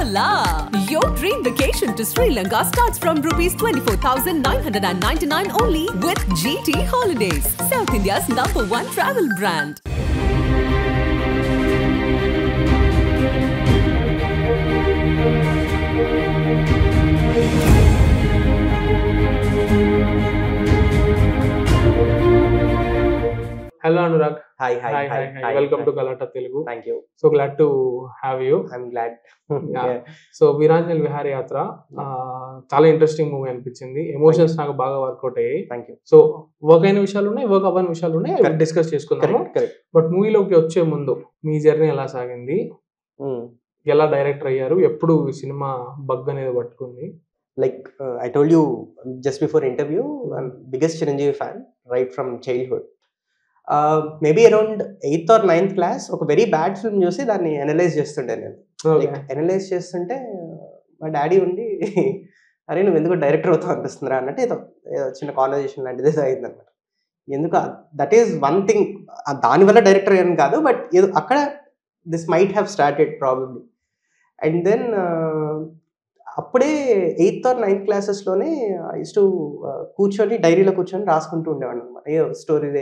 Hola! Your dream vacation to Sri Lanka starts from rupees 24,999 only with GT Holidays, South India's #1 travel brand. Hello Anurag. Hi. Welcome to Galata Telugu. Thank you. So glad to have you. I'm glad. Yeah. So Veeranjaneyulu విహారయాత్ర చాలా interesting movie అనిపించింది. Emotions నాకు బాగా work out అయ్యాయి. Thank you. So work అయిన విషయాలు ఉన్నాయి, work అవ్వని విషయాలు ఉన్నాయి, డిస్కస్ చేసుకుందాము. Correct. బట్ మూవీలోకి వచ్చే ముందు మీ జర్నీ ఎలా సాగింది, ఎలా డైరెక్టర్ అయ్యారు, ఎప్పుడు ఈ సినిమా బగ్ అనేది పట్టుకుంది? Like I told you just before interview, I'm biggest Chiranjeevi fan right from childhood. Maybe around 8th or 9th class ఒక వెరీ బ్యాడ్ ఫిల్మ్ చూసి దాన్ని అనలైజ్ చేస్తుండే నేను. లైక్ అనలైజ్ చేస్తుంటే మా డాడీ ఉండి అరే నువ్వు ఎందుకు డైరెక్టర్ అవుతావు అనిపిస్తుందిరా అన్నట్టు ఏదో చిన్న కాన్వర్జేషన్ లాంటిది ఏదో అయిందనమాట. ఎందుకు దట్ ఈస్ వన్ థింగ్, దానివల్ల డైరెక్టర్ అయ్యాను కాదు, బట్ ఏదో అక్కడ this might have started probably. And then అప్పుడే 8th or 9th క్లాసెస్లోనే use to కూర్చొని డైరీలో కూర్చొని రాసుకుంటూ ఉండేవాడిని అనమాట. స్టోరీస్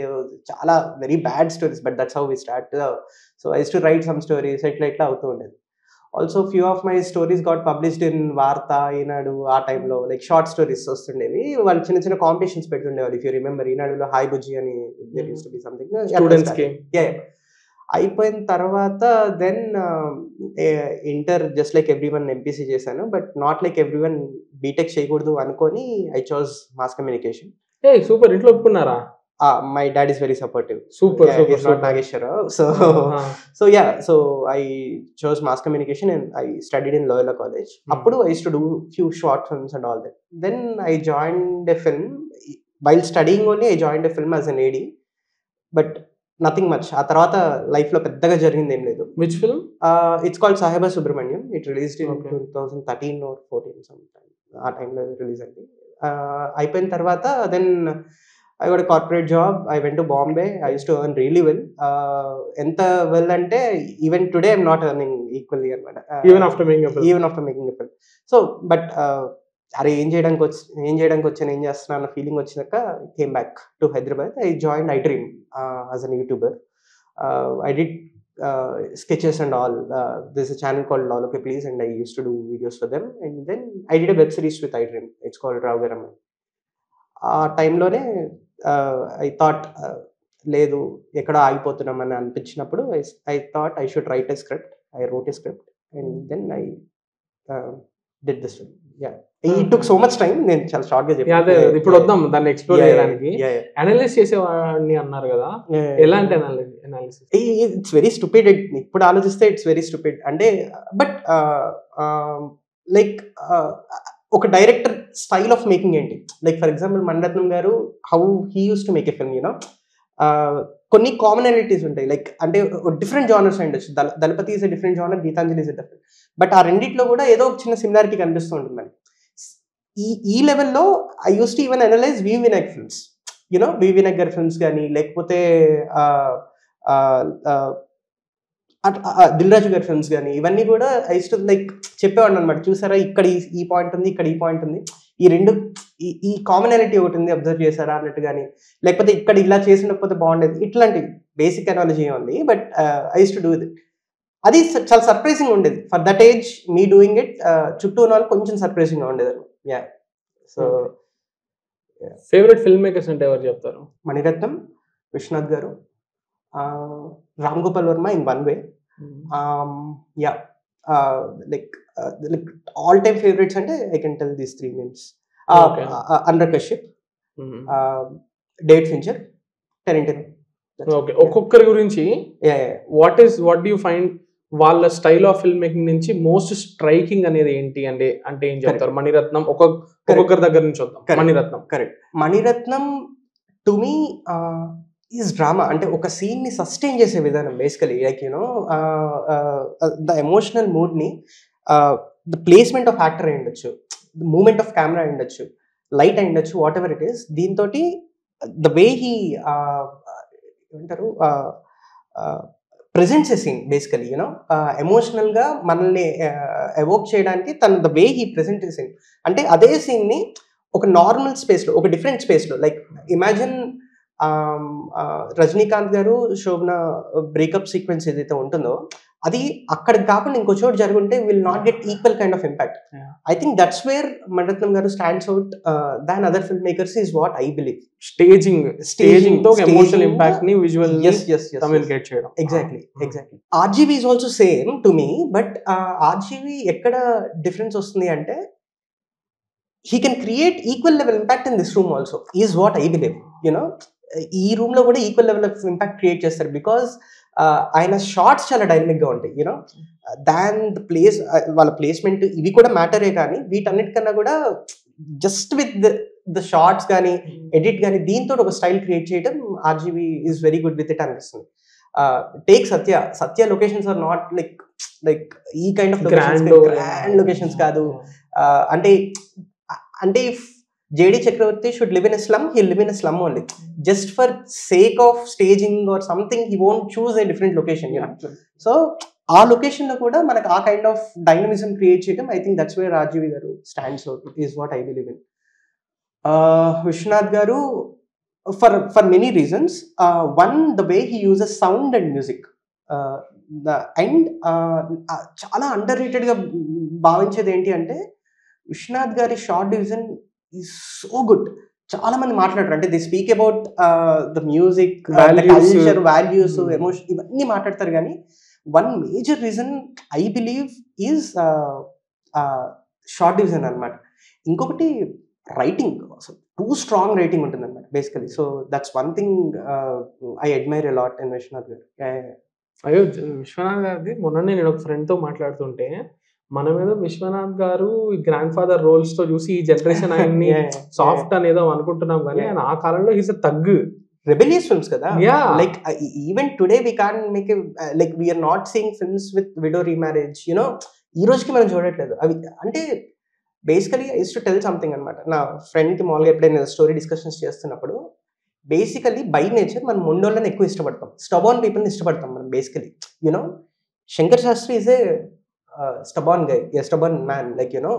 చాలా very bad stories, but that's how we start. So I use to write some stories, ఎట్లా అవుతూ ఉండేది. Also few of my stories got published in Vaartha, Eenadu. ఆ టైంలో లైక్ షార్ట్ స్టోరీస్ వస్తుండేవి. వాళ్ళు చిన్న చిన్న కాంపిటీషన్స్ పెడుతుండేవాళ్ళు. ఇఫ్ యూ రిమెంబర్, ఈనాడులో హాయ్ బుజ్జి అని there use to be something. అయిపోయిన తర్వాత then inter just like everyone MPC చేశాను, but not like everyone BTech చేయకూడదు అనుకొని I chose mass communication. Super, ఇంట్లో ఒప్పుకున్నారా? My dad is very supportive. Super. He's not Nageshwara. So I chose mass communication and I studied in Loyola College. Appudu I used to do few short films and all that. Then I joined a film. While studying only, I joined a film as an AD. But nothing much. ఆ తర్వాత life లో పెద్దగా జరిగింది ఏం లేదు. Which film? It's called Sahiba Subramaniam. It released in 2013 or 14 sometime. ఆ టైంలో release అయింది. అయిపోయిన తర్వాత then I got a corporate job. I went to Bombay. I used to earn really well. Enta well ante even today I'm not earning equally anamata. Even after making a film. So but are ఏం చేయడానికి వచ్చాను, ఏం చేస్తున్నా అన్న feeling వచ్చినాక came back to Hyderabad. I joined iDream as an YouTuber. I did sketches and all. There's a channel called Loloke Please and I used to do videos for them. And then I did a web series with iDream. It's called Ravaram. ఆ టైంలోనే I thought లేదు ఎక్కడో ఆగిపోతున్నామని అనిపించినప్పుడు I thought I should write a script. I wrote a script and then I did this film. It took so much time. నేను చాలా short గా చెప్పాను. ఇప్పుడు వద్దాం దాన్ని ఎక్స్ప్లోర్ చేయడానికి. అనలైజ్ చేసేవాడిని అన్నారు కదా, ఎలాంటి అనాలిసిస్? It's very stupid. ఇప్పుడు ఆలోచిస్తే ఇట్స్ వెరీ స్టూపిడ్ అంటే, బట్ లైక్ ఒక డైరెక్టర్ స్టైల్ ఆఫ్ మేకింగ్ ఏంటి. Like for example Maniratnam garu how he use to make a film, you know కొన్ని కామనాలిటీస్ ఉంటాయి. లైక్ అంటే డిఫరెంట్ జానర్స్ ఉండొచ్చు. Thalapathi is a different genre, Geetanjali is a different, but ఆ రెండిట్లో కూడా ఏదో ఒక చిన్న సిమిలారిటీ కనిపిస్తూ ఉంటుంది మనకి. ఈ లెవెల్లో I use to even analyse V Vinayak films, you know V Vinayak గారి ఫిల్మ్స్ కానీ, లేకపోతే దిల్ రాజు గారి ఫిల్మ్స్ కానీ, ఇవన్నీ కూడా ఐ యూస్ టు లైక్ చెప్పేవాడిని అనమాట. చూసారా ఇక్కడ ఈ పాయింట్ ఉంది, ఇక్కడ ఈ పాయింట్ ఉంది, ఈ రెండు ఈ కామనాలిటీ ఒకటి ఉంది, అబ్జర్వ్ చేశారా అన్నట్టు కానీ, లేకపోతే ఇక్కడ ఇలా చేసినప్పుడు బాగుండేది, ఇట్లాంటి బేసిక్ అనాలజీ ఉంది. But I use to do it. అది చాలా సర్ప్రైజింగ్ ఉండేది for that age me doing it. చుట్టూ ఉన్న వాళ్ళు కొంచెం సర్ప్రైజింగ్ గా ఉండేది. సో ఫేవరెట్ ఫిల్మ్ మేకర్స్ అంటే ఎవరు చెప్తారు? మణిరత్నం, విశ్వనాథ్ గారు, Ram Gopal Varma in one way. Like all time favorites ante I can tell these three names. Anurag Kashyap, David Fincher, Tarantino. Okay, ఒక్కొక్కరి గురించి వాట్ డు యు ఫైండ్ వాళ్ళ స్టైల్ ఆఫ్ ఫిల్మ్ మేకింగ్ నుంచి most striking అనేది ఏంటి అంటే ఏం చెప్తారు? మణిరత్నం ఒక్కొక్కరి దగ్గర నుంచి వద్దాం. Mani Ratnam correct. Mani Ratnam to me is drama. అంటే ఒక సీన్ ని సస్టైన్ చేసే విధానం basically, like you know the emotional mood ని, ద ప్లేస్మెంట్ ఆఫ్ యాక్టర్ అయి ఉండొచ్చు, ద మూమెంట్ ఆఫ్ కెమెరా అయి ఉండొచ్చు, లైట్ అయి ఉండొచ్చు, వాట్ ఎవర్ ఇట్ ఈస్. దీంతో ద వే హీ ఏమంటారు ప్రెజెంట్స్ సీన్ బేసికలీ యూనో ఎమోషనల్గా మనల్ని ఎవోక్ చేయడానికి the way he present scene అంటే అదే సీన్ని ఒక నార్మల్ స్పేస్లో ఒక డిఫరెంట్ స్పేస్లో లైక్ ఇమాజిన్ రజనీకాంత్ గారు శోభన బ్రేకప్ సీక్వెన్స్ ఏదైతే ఉంటుందో అది అక్కడ కాకుండా ఇంకో చోటు జరుగుంటే will not get equal kind of impact. I think that's where Maniratnam garu stands out than other film makers is what I believe. Staging తో ఎమోషనల్ ఇంపాక్ట్ ని విజువల్ కమ్యూనికేట్ చేయడం. Exactly. RGV is also same to me, but RGV ఎక్కడ difference వస్తుంది అంటే he can create equal level impact in this room also is what I believe. You know, ఈ room లో కూడా equal level of impact create చేస్తారు because ఆయన shots చాలా dynamic గా ఉంటాయి. యూనో దాన్ ద ప్లేస్ వాళ్ళ ప్లేస్మెంట్ ఇవి కూడా మ్యాటరే, కానీ వీటన్నిటికన్నా కూడా జస్ట్ విత్ ద షార్ట్స్ కానీ ఎడిట్ కానీ దీంతో ఒక స్టైల్ క్రియేట్ చేయడం RGV is very good with it అనిపిస్తుంది. Take Satya locations are not like ఈ కైండ్ ఆఫ్ గ్రాండ్ లొకేషన్స్ కాదు. అంటే if JD Chakravarti should live in a slum, he'll live in a slum only. Just for sake of staging or something, he won't choose a different location, you know. So, our location lo kuda manaku aa kind of dynamism create cheyadam, I think that's where RGV garu stands out, is what I believe in. Vishwanath garu, for many reasons, one, the way he uses sound and music, and చాలా underrated ga భావించేది ఏంటి అంటే విశ్వనాథ్ గారి shot division is so good. చాలా మంది మాట్లాడతారు అంటే they speak about the music, culture, values, emotion ఇవన్నీ మాట్లాడతారు, కానీ one major reason I believe is shot division అనమాట. ఇంకొకటి రైటింగ్, టూ స్ట్రాంగ్ రైటింగ్ ఉంటుంది అనమాట basically. So that's one thing I admire a lot in Vishwanath గారు. అయ్యో, విశ్వనాథ్ గారిది మొన్ననే నేను ఒక ఫ్రెండ్తో మాట్లాడుతుంటే మనం ఏదో విశ్వనాథ్ గారు గ్రాండ్ ఫాదర్ రోల్స్ తో చూసి ఈ జనరేషన్ ఆయన్ని సాఫ్ట్ అనేదో అనుకుంటున్నాం, కానీ ఆయన ఆ కాలంలో is a thug. Rebellious films కదా, like even today we can't make like we're not seeing films with widow remarriage, you know ఈ రోజుకి మనం చూడట్లేదు అవి. అంటే basically I use to tell something అనమాట నా ఫ్రెండ్కి. మామూలుగా ఎప్పుడైనా స్టోరీ డిస్కషన్స్ చేస్తున్నప్పుడు బేసికలీ బై నేచర్ మనం మొండోళ్ళని ఎక్కువ ఇష్టపడతాం, స్టబాన్ పీపుల్ని ఇష్టపడతాం మనం basically. You know Shankar Shastri is a stubborn guy, a stubborn man, like, you know,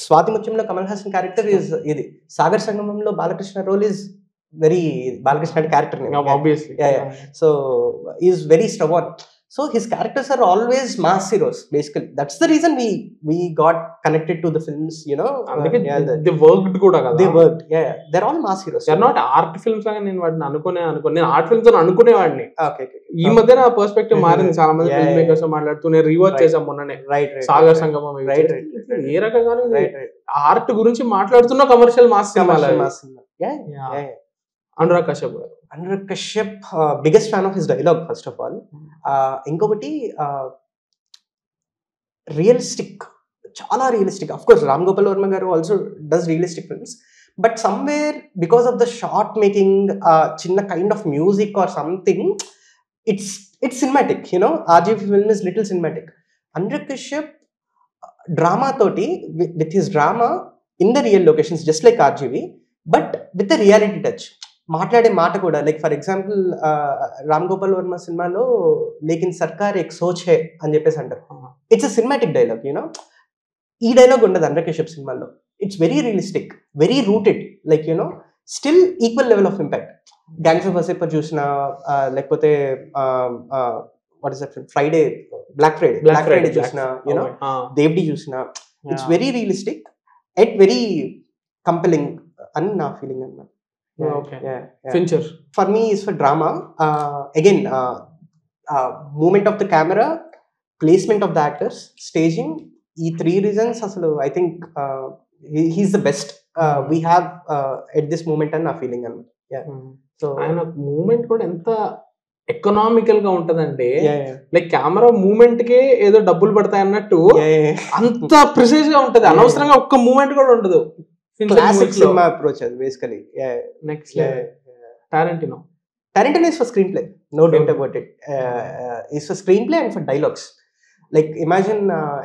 Swati Mutyamlo Kamal Haasan character is idi, Sagar Sangamamlo Balakrishna role is very Balakrishna character name, obviously, yeah. So he is very stubborn, so his characters are always mass heroes basically. That's the reason we got connected to the films, you know. They worked kuda kada, they worked, yeah, they're all mass heroes. They're not art films laga nenu vaadni అనుకునే నేను art films అని అనుకునేవాడిని. Okay. ఈ మధ్య నా perspective మారింది. చాలా మంది ఫిల్మ్ మేకర్స్ మాట్లాడుతూ నేను రీవాచ్ చేశాను మొన్ననే సాగర్ సంగమం. ఏ రకంగా ఆర్ట్ గురించి మాట్లాడుతున్న కమర్షియల్ మాస్ సినిమాలు. Anurag Kashyap biggest fan of his dialogue first of all. ఇంకొకటి రియలిస్టిక్, చాలా realistic. Of course Ram Gopal Varma garu also does realistic films, but somewhere because of the shot making, చిన్న kind of music or something, it's cinematic, you know. RGV film is little cinematic. Anurag Kashyap drama toti with his drama in the real locations just like RGV, but with the reality touch. మాట్లాడే మాట కూడా, like for example Ram Gopal Varma సినిమాలో లేకిన్ సర్కార్ ఎక్ సోచ్ హే అని చెప్పేసి అంటారు. It's a cinematic dialogue, you know. ఈ డైలాగ్ ఉండదు అనురాగ్ కశ్యప్ సినిమాలో. It's very realistic, very rooted, like, you know, still equal level of impact. Gangs of Wasseypur చూసిన, లేకపోతే what is that black Friday చూసిన, యూనో, దేవ్డి చూసిన, it's very realistic at very compelling అని నా feeling అన్నమాట. Fincher for me is for drama, again, movement of the camera, placement of the actors, staging, ee three reasons asalu I think he's the best we have at this moment and na feeling anna. So ayana movement kuda enta economical గా ఉంటదంటే, like camera moment కే ఏదో డబ్బులు పడతాయి అన్నట్టు అంత precise గా ఉంటది. అనవసరంగా ఒక్క మూమెంట్ కూడా ఉండదు. Classic cinema approach as basically. Next level. Tarantino is for screenplay, no doubt about it. Is for screenplay and for dialogues. Like imagine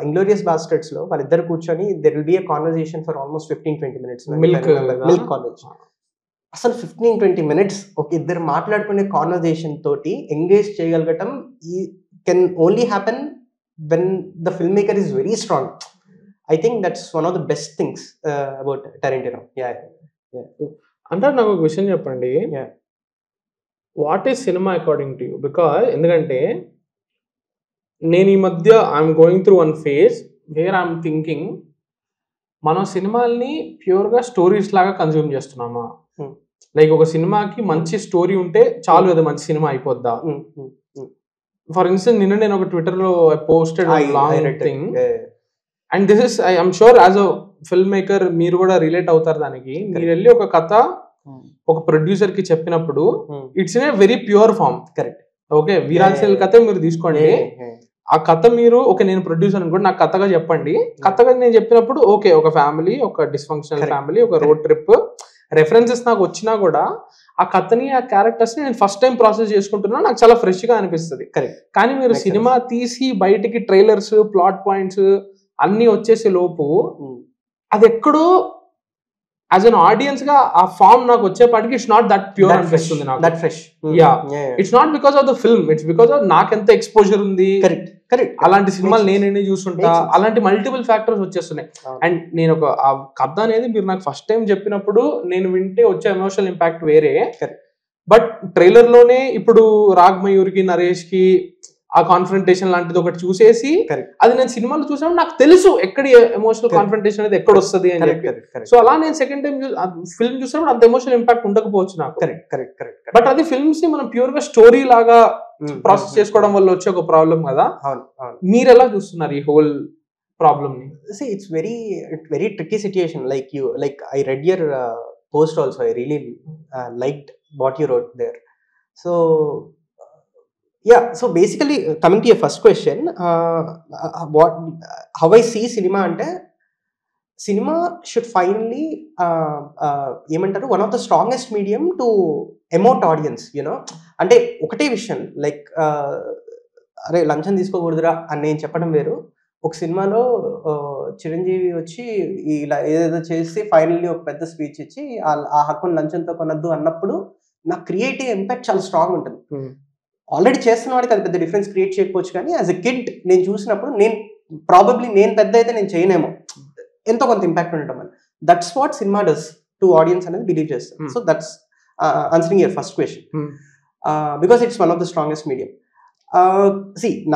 Inglourious Basterds lo validdaru కూర్చొని there will be a conversation for almost 15-20 minutes. Milk conversation. అసలు 15-20 minutes ఒక ఇద్దరు మాట్లాడుకునే conversation తోటి engage చేయగలగటం can only happen when the film maker is very strong. I think that's one of the best things about Tarantino. Yeah. అంటే నాకు ఒక విషయం చెప్పండి, what is cinema according to you? Because ఎందుకంటే నేను ఈ మధ్య I'm going through one phase where I'm thinking, మనం సినిమాల్ని ప్యూర్గా స్టోరీస్ లాగా కన్జ్యూమ్ చేస్తున్నామా? లైక్ ఒక సినిమాకి మంచి స్టోరీ ఉంటే చాలు, అది మంచి సినిమా అయిపోద్దా? ఫర్ ఇన్స్టెన్స్ నిన్న నేను ఒక ట్విట్టర్లో posted long thing, and this is I'm sure as a film maker మీరు కూడా రిలేట్ అవుతారు దానికి. మీరు వెళ్ళి ఒక కథ ఒక ప్రొడ్యూసర్ కి చెప్పినప్పుడు it's in a very pure form. Correct. Okay, వీరాంశల్ కథ మీరు తీసుకోండి, ఆ కథ మీరు ఓకే నేను ప్రొడ్యూసర్ అనుకోండి, నాకు కథగా చెప్పండి. కథగా నేను చెప్పినప్పుడు ఓకే, ఒక ఫ్యామిలీ, ఒక డిస్ఫంక్షనల్ ఫ్యామిలీ, ఒక రోడ్ ట్రిప్ రెఫరెన్సెస్ నాకు వచ్చినా కూడా ఆ కథని ఆ క్యారెక్టర్స్ ని నేను ఫస్ట్ టైం ప్రాసెస్ చేసుకుంటున్నా, నాకు చాలా ఫ్రెష్ గా అనిపిస్తుంది. కానీ మీరు సినిమా తీసి బయటికి ట్రైలర్స్, ప్లాట్ పాయింట్స్ అన్ని వచ్చేసే లోపు అది ఎక్కడో యాజ్ అన్ ఆడియన్స్ గా ఆ ఫామ్ నాకు వచ్చేపాటికి ఇట్స్ నాట్ దట్ ప్యూర్ అనిపిస్తుంది నాకు. That fresh. Yeah, it's not because of the film, it's because of నాకు ఎంత ఎక్స్పోజర్ ఉంది. కరెక్ట్. అలాంటి సినిమాలు నేను చూసుంటా, అలాంటి మల్టిపుల్ ఫ్యాక్టర్స్ వచ్చేస్తున్నాయి. అండ్ నేను ఒక ఆ కథ అనేది మీరు నాకు ఫస్ట్ టైం చెప్పినప్పుడు నేను వింటే వచ్చే ఎమోషనల్ ఇంపాక్ట్ వేరే. బట్ ట్రైలర్ లోనే ఇప్పుడు రాగ్మయూర్కి, నరేష్ కి ఆ కాన్ఫ్రంటేషన్ లాంటిది ఒకటి చూసేసి అది నేను సినిమాలో చూసాను, నాకు తెలుసు ఎక్కడ ఎమోషనల్ కాన్ఫ్రంటేషన్ అనేది ఎక్కడ వస్తుంది అని చెప్పి. సో అలా నేను సెకండ్ టైం ఫిల్మ్ చూసినప్పుడు అంత ఎమోషనల్ ఇంపాక్ట్ ఉండకపోవచ్చు నాకు. బట్ అది ఫిల్మ్స్ ని మనం ప్యూర్ గా స్టోరీ లాగా ప్రాసెస్ చేసుకోవడం వల్ల వచ్చే ఒక ప్రాబ్లం కదా. మీరు ఎలా చూస్తున్నారు ఈ హోల్ ప్రాబ్లమ్ ని? It's very tricky situation. Like I read your post also, I really liked what you wrote there. So so basically coming to your first question, how I see cinema ante, cinema should finally ఏమంటారు one of the strongest medium to emote audience, you know. అంటే ఒకటే విషయం like అరే లంచం తీసుకోకూడదురా అని నేను చెప్పడం వేరు, ఒక సినిమాలో చిరంజీవి వచ్చి ఇలా ఏదేదో చేసి ఫైనల్లీ ఒక పెద్ద స్పీచ్ ఇచ్చి ఆ హక్కును లంచంతో కొనద్దు అన్నప్పుడు నా క్రియేటివ్ ఇంపాక్ట్ చాలా స్ట్రాంగ్ ఉంటుంది. ఆల్రెడీ చేస్తున్న వాడికి అది పెద్ద డిఫరెన్స్ క్రియేట్ చేయకపోవచ్చు, కానీ యాజ్ ఎ కిడ్ నేను చూసినప్పుడు నేను పెద్ద అయితే నేను చేయనేమో, ఎంతో కొంత ఇంపాక్ట్ ఉండటం అని. That's what cinema does to audience అనేది బిలీవ్ చేస్తాను. So that's answering your first question, because it's one of the strongest medium.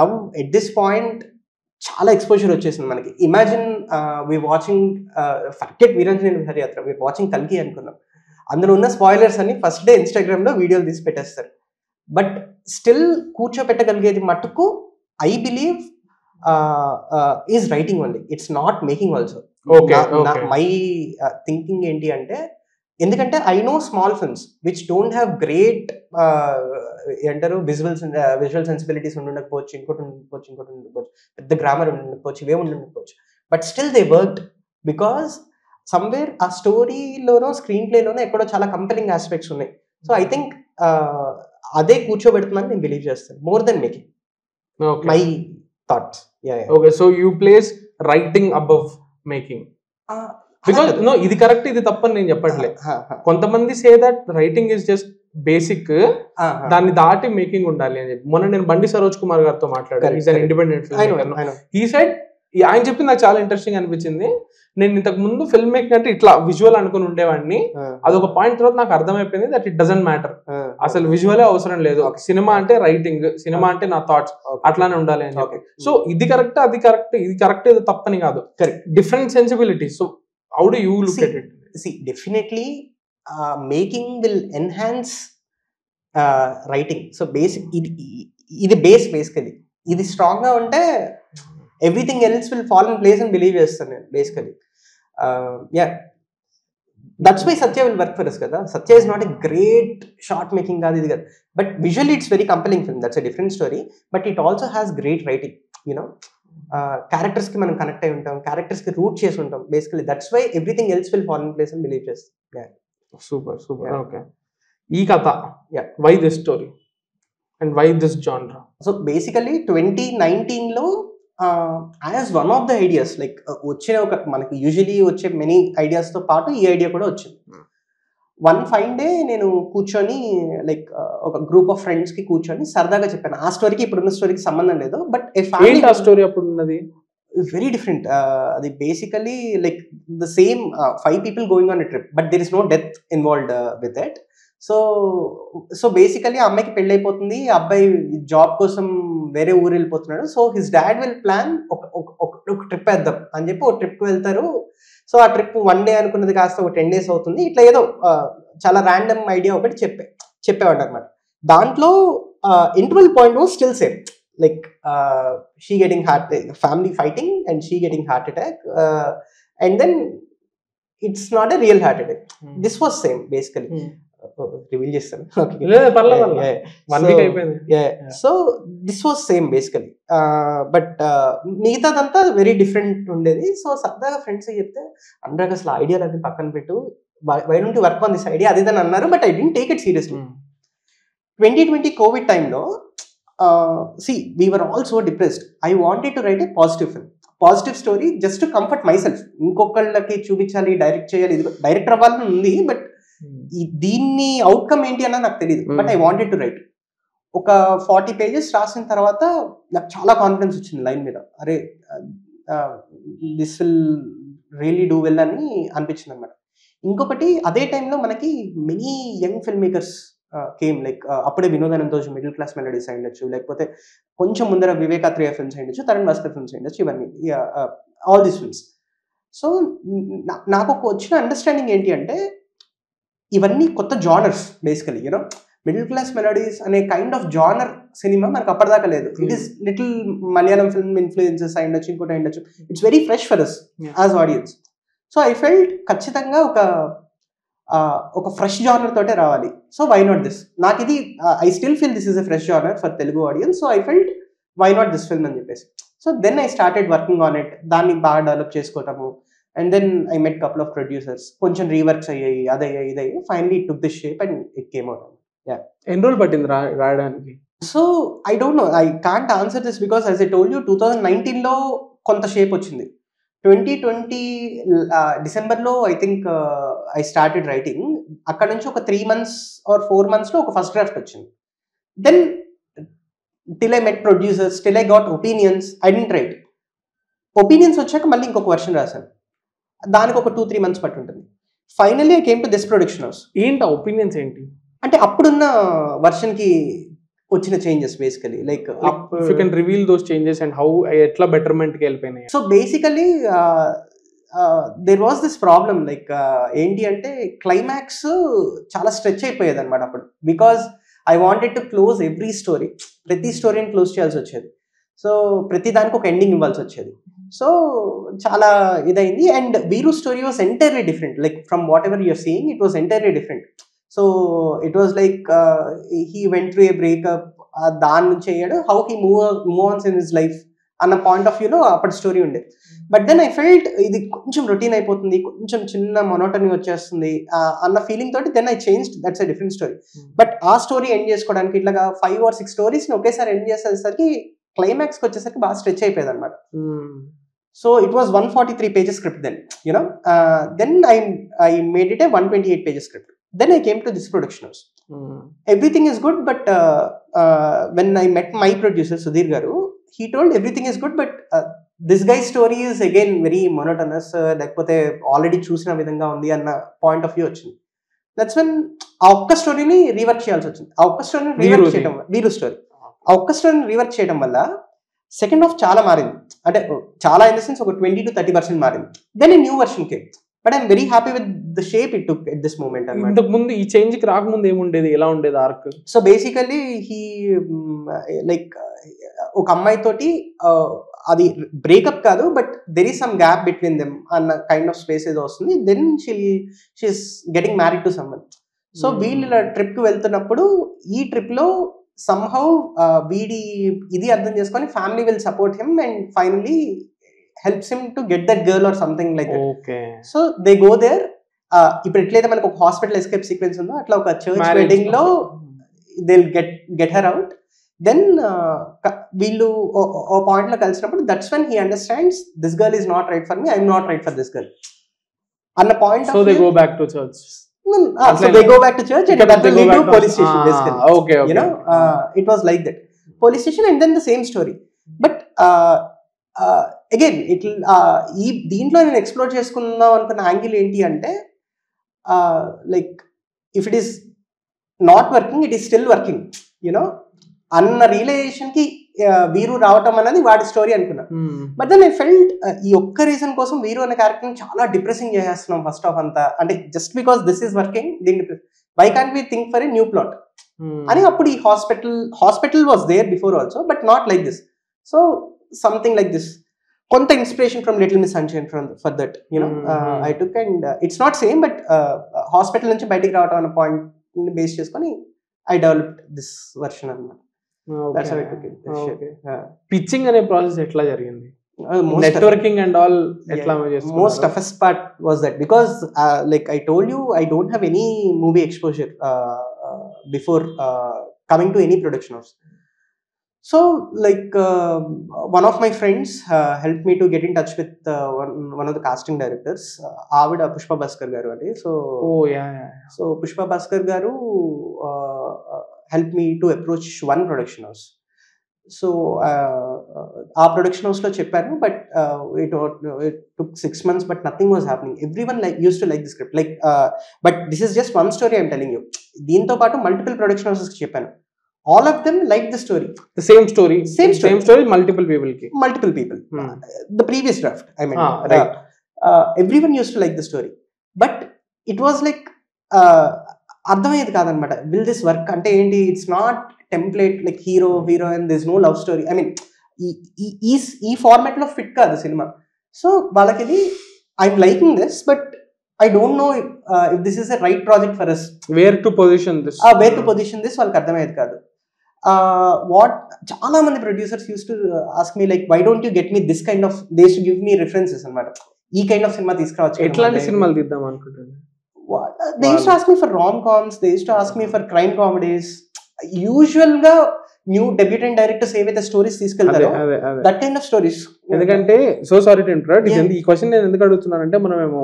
Now at this point చాలా ఎక్స్పోజర్ వచ్చేసింది మనకి. Imagine we watching forget Veeranjaneya విహారయాత్ర, వీఆర్ వాచింగ్ కల్కి అనుకున్నాం, అందులో ఉన్న స్పాయిలర్స్ అని ఫస్ట్ డే ఇన్స్టాగ్రామ్లో వీడియోలు తీసి పెట్టేస్తారు. బట్ స్టిల్ కూర్చోపెట్టగలిగేది మటుకు I believe is writing only, it's not making also. My thinking ఏంటి అంటే, ఎందుకంటే I know small films which don't have great ఏంటారు విజువల్ సెన్సిబిలిటీస్ ఉండకపోవచ్చు, ఇంకోటి ఉండకపోవచ్చు, పెద్ద గ్రామర్ ఉండకపోవచ్చు, ఇవే ఉండకపోవచ్చు, but still they worked because somewhere ఆ స్టోరీలోనో స్క్రీన్ ప్లేలోనో ఎక్కడో చాలా కంపెలింగ్ ఆస్పెక్ట్స్ ఉన్నాయి. సో ఐ థింక్ అదే కూర్చోబెడుతుందని నేను బిలీవ్ చేస్తాను, more than making. My thoughts. Okay, so you place writing above making. Because no, ఇది కరెక్ట్ ఇది తప్పని నేను చెప్పట్లే. కొంతమంది say that writing is just basic, దాన్ని దాటి మేకింగ్ ఉండాలి అని చెప్పి. మొన్న నేను బండి సరోజ్ కుమార్ గారితో మాట్లాడాను, is an independent film maker. ఈ సైడ్ ఆయన చెప్పింది నాకు చాలా ఇంట్రెస్టింగ్ అనిపించింది. నేను ఇంతకు ముందు ఫిల్మ్ మేకింగ్ అంటే ఇట్లా విజువల్ అనుకుని ఉండేవాడిని, అదొక పాయింట్ తర్వాత నాకు అర్థమైపోయింది దట్ ఇట్ డజంట్ మ్యాటర్, అసలు విజువలే అవసరం లేదు, సినిమా అంటే రైటింగ్, సినిమా అంటే నా థాట్స్ అట్లానే ఉండాలి అని చెప్పి. సో ఇది కరెక్ట్ అది కరెక్ట్, ఇది కరెక్ట్ ఇది తప్పని కాదు, different sensibility. So how do you look at it? Definitely making will enhance writing. So basic ఇది బేసికలీ ఇది స్ట్రాంగ్ గా ఉంటే everything else will fall in place అని బిలీవ్ చేస్తాను నేను basically. That's why Satya will work for us కదా. Satya is not a great shot making కాదు ఇది కదా, but visually it's very compelling film, that's a different story, but it also has great writing. You know characters కి మనం connect అయి ఉంటాం, characters కి route చేసి ఉంటాం basically. That's why everything else will fall in place అని బిలీవ్ చేస్తాం. Super super. Okay, ఈ కథ why this story and why this genre? So basically 2019లో as one of the ideas, like వచ్చిన ఒక మనకి యూజువలీ వచ్చే మెనీ ఐడియాస్తో పాటు ఈ ఐడియా కూడా వచ్చింది. వన్ ఫైన్ డే నేను కూర్చొని లైక్ ఒక గ్రూప్ ఆఫ్ ఫ్రెండ్స్ కి కూర్చొని సరదాగా చెప్పాను. ఆ స్టోరీకి ఇప్పుడున్న స్టోరీకి సంబంధం లేదు, బట్ ఏంటి ఆ స్టోరీ అప్పుడు ఉన్నది? Very different. అది basically like the same 5 people going on a trip, but there is no death involved with it. So basically ఆ అమ్మాయికి పెళ్ళి అయిపోతుంది, అబ్బాయి జాబ్ కోసం వేరే ఊరు వెళ్ళిపోతున్నాడు. So his dad will plan ఒక ట్రిప్ వేద్దాం అని చెప్పి ఒక ట్రిప్కి వెళ్తారు. సో ఆ ట్రిప్ 1 day అనుకున్నది కాస్త ఒక 10 days అవుతుంది. ఇట్లా ఏదో చాలా ర్యాండమ్ ఐడియా ఒకటి చెప్పేవాడు అనమాట. దాంట్లో interval point was still same, like she getting family fighting and she getting heart attack, and then it's not a real heart attack. This was same basically. Reveal chestanu. Okay, లేదు పర్లేదు, 1 week అయిపోయింది. So this was same basically, but మిగతాదంతా very different ఉండేది. So సరదాగా friends చెప్తే అందరికి అసలు ఐడియాలు అన్ని పక్కన పెట్టు, why don't you work on this idea అది అని అన్నారు. But I didn't take it seriously. 2020 Covid టైంలో see, we were all so depressed. I wanted to write a positive story just to comfort myself. ఇంకొకళ్ళకి చూపించాలి, direct చేయాలి, director అవ్వాలని ఉంది, but దీన్ని outcome ఏంటి అన్న నాకు తెలియదు. But I wanted to right. ఒక 40 pages రాసిన తర్వాత నాకు చాలా కాన్ఫిడెన్స్ వచ్చింది లైన్ మీద. అరే this will really do well అని అనిపించింది అనమాట. ఇంకొకటి అదే టైంలో మనకి many young film makers came, like అప్పుడే వినోదానందోజు మిడిల్ క్లాస్ మెలడీస్ అయ్యుండొచ్చు, లేకపోతే కొంచెం ముందర వివేకాత్రేయ ఫిల్మ్స్ అయ్యుండొచ్చు, తరుణ్ భాస్కర్ ఫిల్మ్స్ అయ్యుండొచ్చు, ఇవన్నీ ఆల్ దీస్ ఫిల్మ్స్. సో నాకు ఒక వచ్చిన అండర్స్టాండింగ్ ఏంటి అంటే ఇవన్నీ కొత్త genres basically. You know middle class melodies అనే కైండ్ ఆఫ్ జానర్ సినిమా మనకు అప్పటిదాకా లేదు. It is little Malayalam film influences అయ్యుండొచ్చు, ఇంకోటి అయ్యుండొచ్చు. It's very fresh for us as audience. So I felt ఖచ్చితంగా ఒక ఫ్రెష్ జానర్ తోటే రావాలి. So why not this? నాకు ఇది I still feel this is a fresh genre for Telugu audience. So I felt why not this film అని చెప్పేసి. So then I started working on it. దాన్ని బాగా డెవలప్ చేసుకోవటము. And then I met couple of producers, కొంచెం reworks అయ్యాయి, అదయ్యాయి ఇదయ్యాయి. Finally it took this shape and it came out. ఎన్ని రోజులు పట్టింది రాయడానికి? So I don't know, I can't answer this because as I told you 2019లో కొంత షేప్ వచ్చింది. 2020 డిసెంబర్లో I think I started writing. అక్కడ నుంచి ఒక 3 months or 4 monthsలో ఒక ఫస్ట్ డ్రాఫ్ట్ వచ్చింది. Then till I met producers, till I got opinions, I didn't write. Opinions వచ్చాక మళ్ళీ ఇంకొక వర్షన్ రాశాను. దానికి ఒక 2-3 months పట్టి ఉంటుంది. Finally I came to this production house. ఏంటి ఒపీనియన్స్ ఏంటి అంటే అప్పుడున్న వర్షన్కి వచ్చిన changes basically, like if you can reveal those changes and how ఎట్లా బెటర్మెంట్ కి వెళ్ళిపోయినాయి. So basically there was this problem, like ఏంటి అంటే క్లైమాక్స్ చాలా స్ట్రెచ్ అయిపోయేది అనమాట అప్పుడు. Because I wanted to close every story, ప్రతి స్టోరీని క్లోజ్ చేయాల్సి వచ్చేది. సో ప్రతి దానికి ఒక ఎండింగ్ ఇవ్వాల్సి వచ్చేది. సో చాలా ఇదైంది. And Veeru story was entirely different, like from whatever you're seeing it was entirely different. So it was like he went through a breakup, దాని నుంచి అయ్యాడు, how he move ons in his life అన్న point of వ్యూలో అప్పటి story ఉండేది. But then I felt ఇది కొంచెం routine అయిపోతుంది, కొంచెం చిన్న మొనోటనీ వచ్చేస్తుంది అన్న ఫీలింగ్ తోటి then I changed, that's a different story. But ఆ స్టోరీ ఎండ్ చేసుకోవడానికి ఇట్లాగా 5 or 6 స్టోరీస్ని ఒకేసారి ఎండ్ చేసేసరికి క్లైమాక్స్కి వచ్చేసరికి బాగా స్ట్రెచ్ అయిపోయేది అనమాట. So it was 143 pages script then, you know. Then I made it a 128 pages script. Then I came to this production house. Everything is good, but when I met my producer Sudhir garu, he told everything is good, but this guy's story is again very monotonous, lekapothe already chusina vidhanga undi anna point of view ochindi. That's when aa okka story ni rework cheyalsi ochindi. Aa okka story ni rework cheyadam, Veeru story aa okka story ni rework cheyadam valla second half చాలా మారింది. అంటే చాలా in the sense ఒక 20-30% మారింది. Then a new version came. But I'm very happy with the shape it took at this moment అన్నమాట. ఇంతకు ముందు ఈ చేంజ్ కి రాకముందు ఏముండేది, ఎలా ఉండేది arc? So basically he like ఒక అమ్మాయితోటి అది బ్రేకప్ కాదు, but there is some gap between them అన్న కైండ్ ఆఫ్ స్పేస్ ఏదో వస్తుంది. Then she's getting married to someone. సో వీళ్ళు ఇలా ట్రిప్కి వెళ్తున్నప్పుడు ఈ ట్రిప్లో somehow వీడి ఇది అర్థం చేసుకొని family will support him and finally helps him to get that girl or something like that. Okay. So they go there. ఇప్పుడు ఎట్లయితే మనకు ఒక హాస్పిటల్ ఎస్కేప్ సీక్వెన్స్ ఉందో అట్లా ఒక చర్చ్ వెడ్డింగ్ లో they will get her out. Then వీళ్ళు ఓ పాయింట్ లో కలిసినప్పుడు that's when he understands this girl is not right for me, I'm not right for this girl అన్న point. So they go back to church. So they go back to church and that will lead to police station basically. Okay. You know, it was like that. Police station and then the same story. But again, it'll దీంట్లో నేను explore చేసుకుందాం అనుకున్న angle ఏంటి అంటే like if it is not working it is still working you know అన్న రియలైజేషన్కి వీరు రావటం అనేది వాడి స్టోరీ అనుకున్నా. బట్ దెన్ ఐ ఫెల్ట్ ఈ ఒక్క రీజన్ కోసం వీరు అనే క్యారెక్టర్ చాలా డిప్రెసింగ్ చేసేస్తున్నాం ఫస్ట్ ఆఫ్ అంతా, అంటే just because this is working దీన్ని why can't we think for a new plot అని. అప్పుడు ఈ hospital was there before also but not like this. So something like this, కొంత inspiration from Little Miss Sunshine for that you know I took. And it's not same but hospital నుంచి బయటికి రావడం అనే point ని base చేసుకొని I developed this version అన్నమాట. Pitching అనే process ఎట్లా జరిగింది? నెట్వర్కింగ్ అండ్ ఆల్ ఎట్లా చేస్తున్నారు? Most toughest part was that because like I told you I don't have any movie exposure before coming to any production house. So like one of my friends helped me to get in touch with one of the casting directors, Avida Pushpa Bhaskar garu adi. So so Pushpa Bhaskar garu helped me to approach one production house. So ఆ production house లో చెప్పాను but it took 6 months but nothing was happening. Everyone used to like the script like but this is just one story I'm telling you. దీంతో పాటు multiple production houses కి చెప్పాను, all of them liked the story, the same story multiple people the previous draft I mean right. Everyone used to like the story but it was like అర్థమయ్యేది కాదనమాట. Will this work అంటే ఏంటి, it's not template like hero heroine this no love story. I mean ఈ format లో fit కాదు cinema. So వాళ్ళకి ఇది I'm liking this but I don't know if this is a right project for us, where to position this వాళ్ళకి అర్థమయ్యేది కాదు. What చాలా మంది producers use to ask me like why don't you get me this kind of, they to give me references అనమాట. ఈ kind of cinema తీసుకురావచ్చు. ఎట్లాంటి సినిమాలు తీద్దాం అనుకుంటున్నాను? They used to ask me for rom-coms, they used to ask me for crime comedies. Usual ga new debutant directors ఏవైతే stories తీసుకెళ్తారో that kind of stories. ఎందుకంటే సో సారీ టు ఇంటరప్ట్, ఈ question నేను ఎందుకు అడుగుతున్నానంటే మనమేమో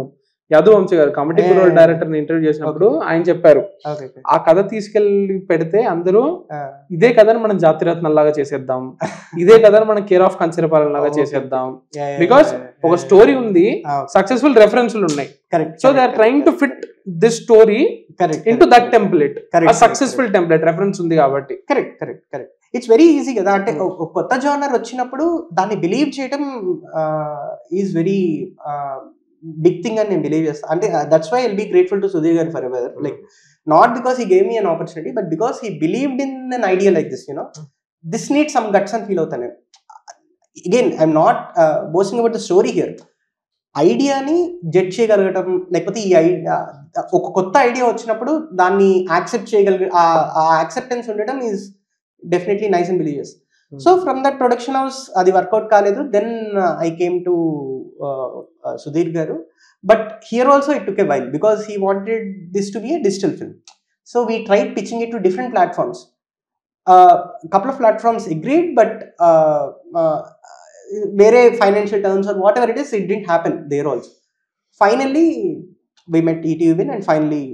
యాదవ్ వంశీ గారు కమిటీ రోల్ director ని ఇంటర్వ్యూ చేసినప్పుడు ఆయన చెప్పారు ఆ కథ తీసుకెళ్లి పెడితే అందరూ ఇదే కథను మనం జాతిరత్నం లాగా చేసేద్దాం, ఇదే కథను మనం కేర్ ఆఫ్ కంచరపాలెం లాగా చేసేద్దాం, బికాస్ ఒక స్టోరీ ఉంది, సక్సెస్ఫుల్ రెఫరెన్స్లు ఉన్నాయి. So they are trying to fit this story into that template, successful template reference ఉంది కాబట్టి. కరెక్ట్ ఇట్స్ వెరీ ఈజీ కదా. అంటే కొత్త జానర్ వచ్చినప్పుడు దాన్ని బిలీవ్ చేయడం ఈజ్ వెరీ బిగ్ థింగ్ అని నేను బిలీవ్ చేస్తాను. అంటే that's why I'll be grateful to Sudhir garu forever, like not because he gave me an opportunity but because he believed in an idea like this, you know this need some guts అని feel అవుతాను నేను. Again I'm not boasting about the story here. ఐడియాని judge చేయగలగటం, లేకపోతే ఈ idea ఒక కొత్త idea వచ్చినప్పుడు దాన్ని యాక్సెప్ట్ చేయగలిగే ఆ యాక్సెప్టెన్స్ ఉండటం is definitely nice and believe చేస్తాను. So from that production house అది వర్కౌట్ కాలేదు. Then I came to Sudhir garu, but here also it took a while because he wanted this to be a digital film. So we tried pitching it to different platforms. Couple of platforms agreed, but very financial terms or whatever it is, it didn't happen there also. Finally we met ETV Win and finally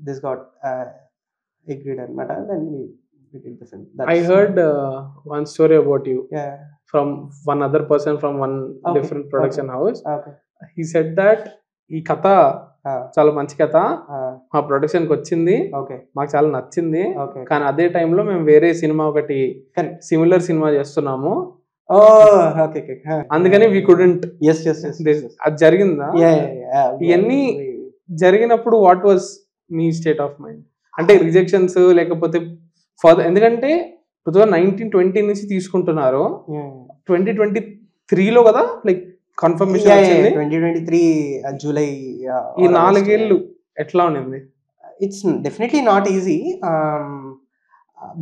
this got agreed and then we did the film. I heard one story about you from one other person from one different production house. He said that ఈ కథ చాలా మంచి కథ, మా production కి వచ్చింది, మాకు చాలా నచ్చింది, కానీ అదే టైంలో మేము వేరే సినిమా ఒకటి సిమిలర్ సినిమా చేస్తున్నాము, అందుకని వి కుడెంట్. అది జరిగిందా? ఇవన్నీ జరిగినప్పుడు what was me state of mind? అంటే రిజెక్షన్స్ లేకపోతే ఫర్దర్, ఎందుకంటే 2019-20 నుంచి తీసుకుంటున్నారు, 2023లో కదా లైక్ కన్ఫర్మేషన్ వచ్చింది. 2023 జూలై. ఈ 4 ఏళ్ళు ఎట్లా ఉంది? It's definitely not easy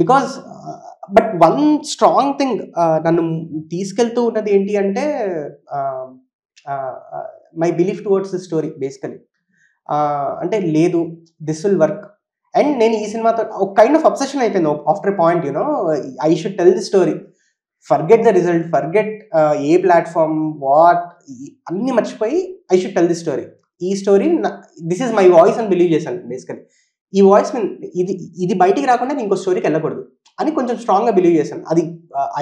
because but one strong thing నన్ను తీసుకెళ్తూ ఉన్నది ఏంటి అంటే my belief towards the story basically. అంటే లేదు దిస్ విల్ వర్క్. అండ్ నేను ఈ సినిమాతో ఒక కైండ్ ఆఫ్ అబ్సెషన్ అయిపోయింది after point, you know I should tell the story, forget the result, forget a platform what అన్ని మర్చిపోయి I should tell the story. ఈ story this is my voice అని believe చేశాను బేసికలీ. ఈ వాయిస్ ఇది బయటికి రాకుండా నేను ఇంకో స్టోరీకి వెళ్ళకూడదు అని కొంచెం స్ట్రాంగ్గా బిలీవ్ చేశాను. అది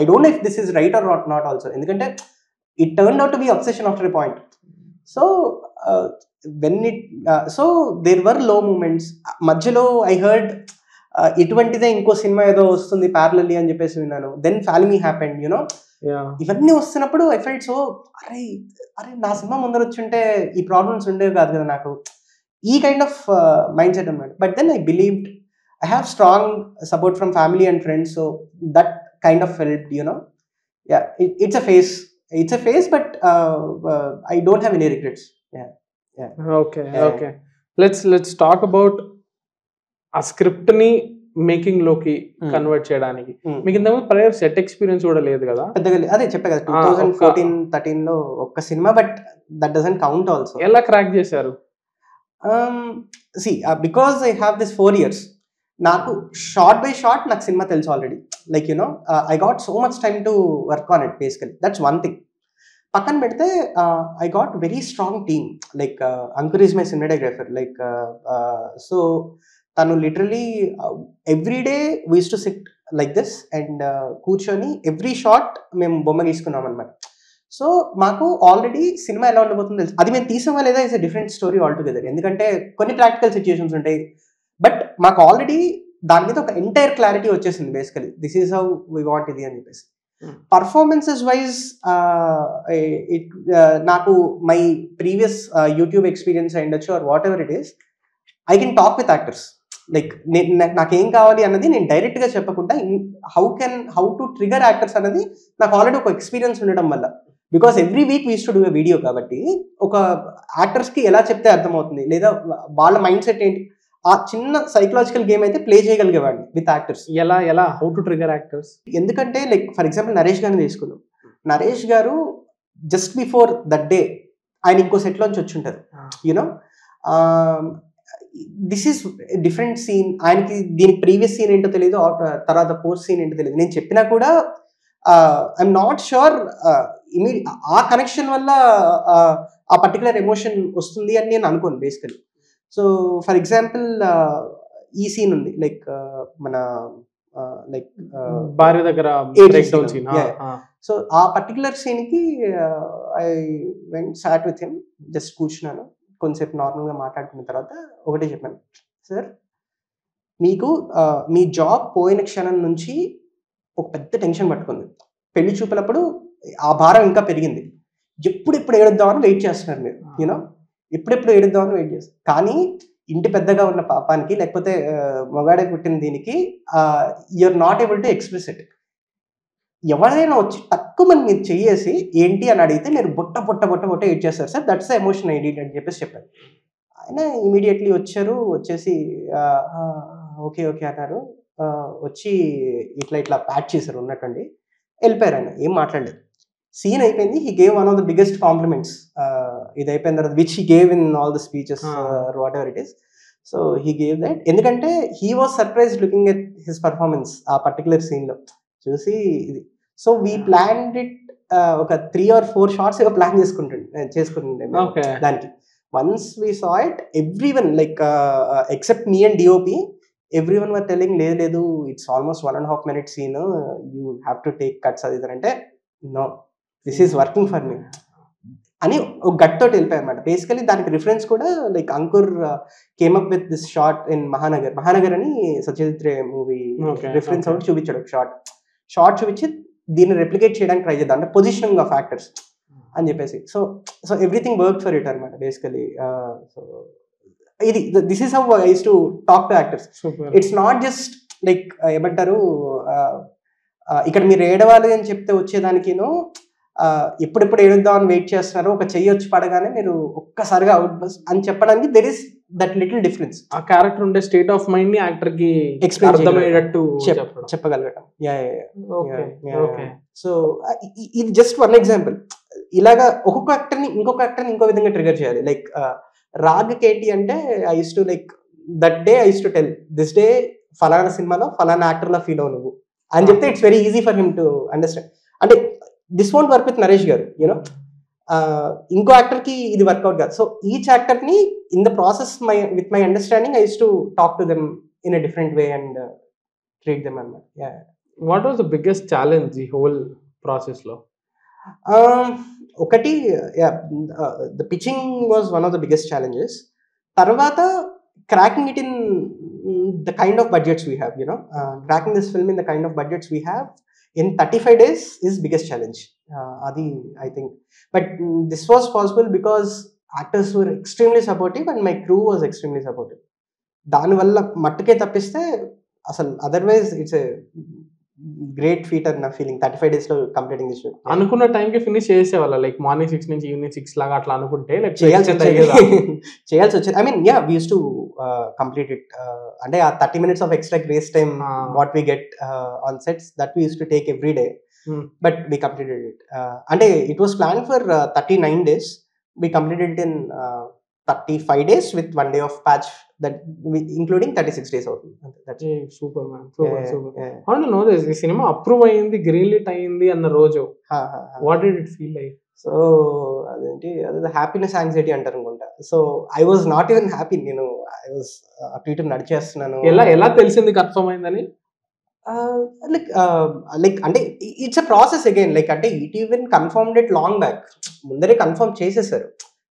I don't know if this is right or not also, ఎందుకంటే it turn out to be obsession after a point. So so there were low moments. మధ్యలో ఐ హర్డ్ ఇటువంటిదే ఇంకో సినిమా ఏదో వస్తుంది ప్యారలల్లీ అని చెప్పేసి విన్నాను. దెన్ ఫాల్మీ హ్యాపెండ్, యూనో. ఇవన్నీ వస్తున్నప్పుడు ఐ ఫెల్ట్ సో అరే నా సినిమా ముందర వచ్చుంటే ఈ ప్రాబ్లమ్స్ ఉండేవి కాదు కదా నాకు, ఈ కైండ్ ఆఫ్ మైండ్ సెట్ అన్నమాట. But then I believed, I have strong support from family and friends, so that kind of help, you know. Yeah, ఇట్స్ a phase, but I don't have any regrets. Yeah. Okay. Let's talk about ఆ script ని making లోకి convert చేయడానికి. మీకు ఇంతకుముందు prior set experience కూడా లేదు కదా? పెద్దగా అదే చెప్పా కదా, 2014-13 లో ఒక్క సినిమా, but that doesn't count also. ఎలా క్రాక్ చేశారు? Because I have this 4 years, నాకు షార్ట్ బై షార్ట్ నాకు సినిమా తెలుసు already. Like you know, I got so much time to work on it basically. That's one thing. పక్కన పెడితే I got very strong team. Like Ankur is my cinematographer. Like so తను literally every day we use to sit like this and కూర్చొని every shot మేము బొమ్మ గీసుకున్నాం అనమాట. So మాకు already cinema ఎలా ఉండబోతుందో తెలుసు. అది మేము తీసామా లేదా is a different story altogether, ఎందుకంటే కొన్ని ప్రాక్టికల్ సిచ్యుయేషన్స్ ఉంటాయి. బట్ మాకు ఆల్రెడీ దాని మీద ఒక ఎంటైర్ క్లారిటీ వచ్చేసింది basically, this is how we want ఇది అని చెప్పేసి. పర్ఫార్మెన్సెస్ వైజ్ నాకు మై ప్రీవియస్ యూట్యూబ్ ఎక్స్పీరియన్స్ అయ్యుండొచ్చు or whatever it is, I can talk with actors. Like నాకేం కావాలి అన్నది నేను డైరెక్ట్గా చెప్పకుండా హౌ టు ట్రిగర్ యాక్టర్స్ అన్నది నాకు ఆల్రెడీ ఒక ఎక్స్పీరియన్స్ ఉండడం వల్ల. Because every week we use to do a video, కాబట్టి ఒక యాక్టర్స్కి ఎలా చెప్తే అర్థమవుతుంది లేదా వాళ్ళ మైండ్ సెట్ ఏంటి, ఆ చిన్న సైకలాజికల్ గేమ్ అయితే ప్లే చేయగలిగేవాడిని విత్ యాక్టర్స్. ఎలా హౌ టు ట్రిగర్ యాక్టర్స్? ఎందుకంటే లైక్ ఫర్ ఎగ్జాంపుల్ నరేష్ గారిని తీసుకుందాం. నరేష్ గారు జస్ట్ బిఫోర్ దట్ డే ఆయన ఇంకో సెట్లోంచి వచ్చి ఉంటారు, you know. This is different scene. ఆయనకి దీనికి ప్రీవియస్ సీన్ ఏంటో తెలియదు, తర్వాత పోస్ట్ సీన్ ఏంటో తెలియదు. నేను చెప్పినా కూడా ఐఎమ్ నాట్ షూర్ ఆ కనెక్షన్ వల్ల ఆ పర్టికులర్ ఎమోషన్ వస్తుంది అని నేను అనుకోను బేసికలీ. సో ఫర్ ఎగ్జాంపుల్ ఈ సీన్ ఉంది, లైక్ మన లైక్ భార్య దగ్గర సో ఆ పర్టికులర్ సీన్కి I went sat with him, just కూర్చున్నాను కొంచెంసేపు నార్మల్గా మాట్లాడుకున్న తర్వాత ఒకటే చెప్పాను, సార్ మీకు మీ జాబ్ పోయిన క్షణం నుంచి ఒక పెద్ద టెన్షన్ పట్టుకుంది. పెళ్లి చూపులప్పుడు ఆ భారం ఇంకా పెరిగింది. ఎప్పుడు ఏడుద్దామని వెయిట్ చేస్తున్నారు మీరు, యూనో. ఎప్పుడెప్పుడు ఏడుద్దామని వెయిట్ చేస్తారు. కానీ ఇంటి పెద్దగా ఉన్న పాపానికి లేకపోతే మొగాడే పుట్టిన దీనికి you're not able to express it. ఎవరైనా వచ్చి తక్కువ మంది మీరు చెయ్యేసి ఏంటి అని అడిగితే మీరు బొట్ట ఎయిట్ చేస్తారు sir, that's the emotion I need అని చెప్పేసి చెప్పారు. ఆయన ఇమీడియట్లీ వచ్చేసి ఓకే అన్నారు. వచ్చి ఇట్లా ప్యాచ్ చేశారు ఉన్నట్టుండి వెళ్ళిపోయారు. ఆయన ఏం మాట్లాడలేదు. సీన్ అయిపోయింది. He gave one of the biggest compliments. ఇది అయిపోయిన తర్వాత which he gave in all the speeches whatever it is. So he gave that, ఎందుకంటే he was surprised looking at his performance ఆ పర్టికులర్ సీన్లో చూసి ఇది. So we planned it ఒక 3 or 4 shorts ఏదో ప్లాన్ చేసుకుంటుండే దానికి. Once we saw it everyone like except me and DOP, everyone were telling లేదు it's almost 1.5 minute scene, you have to take cuts అది అంటే no this is working for me అని ఒక గట్తో వెళ్ళిపోయాయి అనమాట. బేసికలీ దానికి రిఫరెన్స్ కూడా like Ankur came up with this short in Mahanagar అని Satyajit Ray movie reference out చూపించాడు. షార్ట్ చూపించి దీన్ని రెప్లికేట్ చేయడానికి ట్రై చేద్దాం అంటే పొజిషనింగ్ ఆఫ్ యాక్టర్స్ అని చెప్పేసి. So everything work for it అనమాట బేసికలీ. సో ఇది this is how I use to talk to actors. It's not just like ఏమంటారు ఇక్కడ మీరు ఏడవాలి అని చెప్తే వచ్చేదానికిను ఎప్పుడెప్పుడు ఏడుద్దామని వెయిట్ చేస్తున్నారు, ఒక చెయ్యి వచ్చి పడగానే మీరు ఒక్కసారిగా అవుట్ బస్ అని చెప్పడానికి there is that little difference. ఆ క్యారెక్టర్ ఉండే స్టేట్ ఆఫ్ మైండ్ ని యాక్టర్ కి అర్థమయ్యేటట్టు చెప్పగలగటం. సో ఇది జస్ట్ వన్ ఎగ్జాంపుల్. ఇలాగా ఒక్కొక్క యాక్టర్ని ఇంకో విధంగా ట్రిగర్ చేయాలి. లైక్ రాగ్ కేటీ అంటే I use to like that day I use to tell this day ఫలానా సినిమాలో ఫలానా యాక్టర్లా ఫీల్ అవు నువ్వు అని చెప్తే it's very easy for him to understand. అంటే this won't work with Naresh గారు, యూనో. ఇంకో యాక్టర్ కి ఇది వర్కౌట్ కాదు. సో ఈచ్ యాక్టర్ ని in the process with my understanding I use to talk to them in a different way and treat them అన్నమాట. What was the biggest challenge ఈ whole process లో? ఒకటి the pitching was one of the biggest challenges. తర్వాత cracking it in the kind of budgets we have, cracking this film in the kind of budgets we have in 35 days is biggest challenge. Adi I think, but this was possible because actors were extremely supportive and my crew was extremely supportive. దాని వల్ల మట్టుకే తప్పిస్తే అసలు otherwise it's a great feet అని నా feeling. 35 days లో completing this film. అనుకున్న టైంకి ఫినిష్ చేసేవాళ్ళ, లైక్ మార్నింగ్ 6 నుంచి ఈవినింగ్ 6 లాగా అట్లా అనుకుంటే చేయాల్సి వచ్చేది. I mean we use to complete it. అంటే ఆ 30 minutes of extra grace time what we get on sets that we use to take every day, but we completed it. అంటే it was plan for 39 days. We completed it in 35 days with 1 day of patch, that including 36 days అవుతుంది. Super man, super. How do know this? ఈ సినిమా approve అయ్యింది, green lit అయ్యింది అన్న రోజు what did it feel like? So అదేంటి, అదే happiness anxiety అంటారు అనుకుంటా. So I was not even happy. నేను ఐ వాజ్ అటు ఇటు నడిచేస్తున్నాను. ఎలా తెలిసింది కన్ఫర్మ్ అయిందని? లైక్ అంటే it's a process again. Like అంటే it even confirmed it long back. ముందరే కన్ఫర్మ్ చేసేసారు.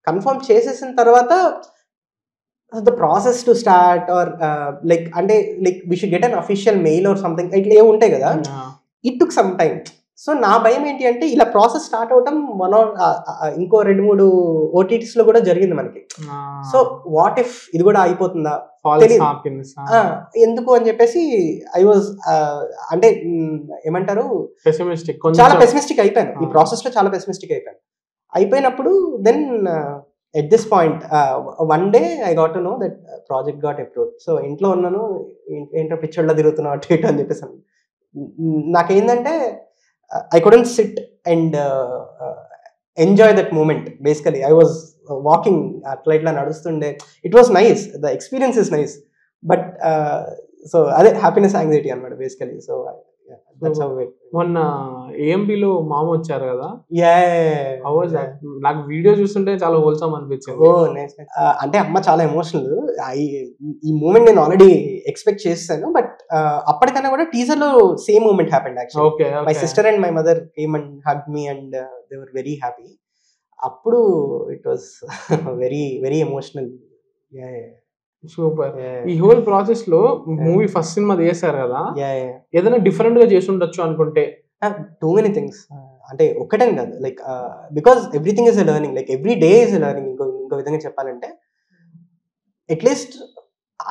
కన్ఫర్మ్ చేసేసిన తర్వాత the process to start are like అంటే like we should get an official male or something ఇట్లా ఏమి ఉంటాయి కదా. It took some time. So నా భయం ఏంటి అంటే ఇలా ప్రాసెస్ స్టార్ట్ అవటం ఇంకో 2-3 OTTs లో కూడా జరిగింది మనకి. సో వాట్ ఇఫ్ ఇది కూడా అయిపోతుందా ఎందుకు అని చెప్పేసి ఐ వాజ్ అంటే ఏమంటారు, చాలా పెసిమిస్టిక్ అయిపోయాను. ఈ ప్రాసెస్ లో చాలా పెసిమిస్టిక్ అయిపోయినప్పుడు then at this point one day I got to know that project got approved. So ఇంట్లో ఉన్నాను, ఏంటో పిచ్చోళ్ళ తిరుగుతున్నావు అటు ఇటు అని చెప్పేసి. నాకేంటంటే I couldn't sit and enjoy that moment. Basically, I was walking atla itla nadustunde. It was nice. The experience is nice. But so ade happiness anxiety anamata basically. So yeah, that's how it. మొన్న AMB లో మామ వచ్చారు కదా. Yeah. How was that? నాకు video చూస్తుంటే చాలా wholesome అనిపించింది. Oh nice. అంటే అమ్మ చాలా ఎమోషనల్. ఈ మూమెంట్ నేను ఆల్రెడీ ఎక్స్పెక్ట్ చేస్తాను, బట్ అప్పటికన్నా కూడా టీజర్ లో same moment happened actually. Okay. My sister and my mother came and hugged me and they were very happy. అప్పుడు it was very very emotional. Super. ఈ whole process లో movie first cinema చేశారు కదా, ఏదైనా different గా చేసి ఉండొచ్చు అనుకుంటే? Too many things. అంటే ఒక్కటే కాదు, like because everything is a learning. Like every day is a learning. ఇంకో విధంగా చెప్పాలంటే అట్లీస్ట్